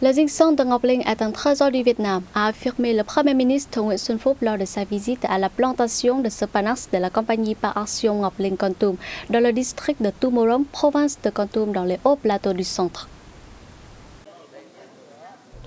Le ginseng de Ngọc Linh est un trésor du Vietnam, a affirmé le Premier ministre Nguyen Xuân Phúc lors de sa visite à la plantation de ce panache de la compagnie par action Ngọc Linh Kon Tum, dans le district de Tumorong, province de Kon Tum, dans les hauts plateaux du centre.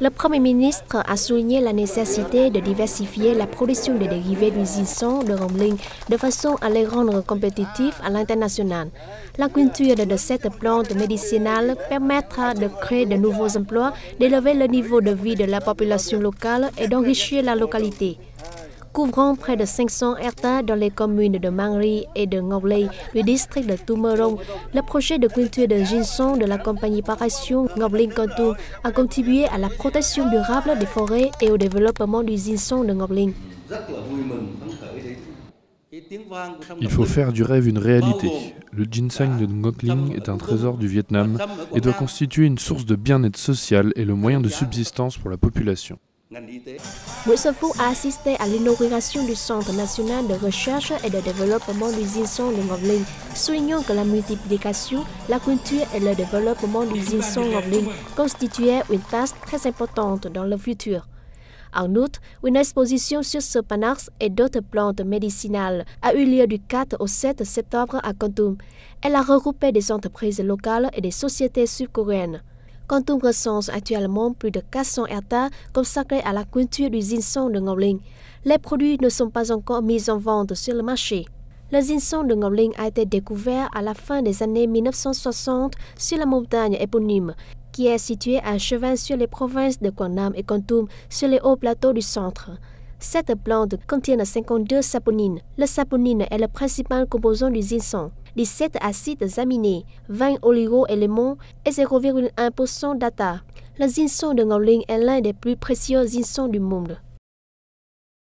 Le Premier ministre a souligné la nécessité de diversifier la production des dérivés du ginseng de Ngọc Linh de façon à les rendre compétitifs à l'international. La culture de cette plante médicinale permettra de créer de nouveaux emplois, d'élever le niveau de vie de la population locale et d'enrichir la localité. Couvrant près de 500 hectares dans les communes de Mang Ri et de Ngọc Lây du district de Tumorong, le projet de culture de ginseng de la compagnie par action Ngọc Linh Kon Tum a contribué à la protection durable des forêts et au développement du ginseng de Ngọc Linh. Il faut faire du rêve une réalité. Le ginseng de Ngọc Linh est un trésor du Vietnam et doit constituer une source de bien-être social et le moyen de subsistance pour la population. Nguyen Xuân Phúc a assisté à l'inauguration du Centre national de recherche et de développement du ginseng de Ngọc Linh, soulignant que la multiplication, la culture et le développement du ginseng Ngọc Linh constituaient une tâche très importante dans le futur. En outre, une exposition sur ce panache et d'autres plantes médicinales a eu lieu du 4 au 7 septembre à Kon Tum. Elle a regroupé des entreprises locales et des sociétés sud-coréennes. Kon Tum recense actuellement plus de 400 hectares consacrés à la culture du ginseng de Ngọc Linh. Les produits ne sont pas encore mis en vente sur le marché. Le ginseng de Ngọc Linh a été découvert à la fin des années 1960 sur la montagne éponyme, qui est située à cheval sur les provinces de Quảng Nam et Kon Tum, sur les hauts plateaux du centre. Cette plante contient 52 saponines. Le saponine est le principal composant du ginseng. 17 acides aminés, 20 oligo-éléments et 0,1% d'ATA. Le ginseng de Ngọc Linh est l'un des plus précieux ginsengs du monde.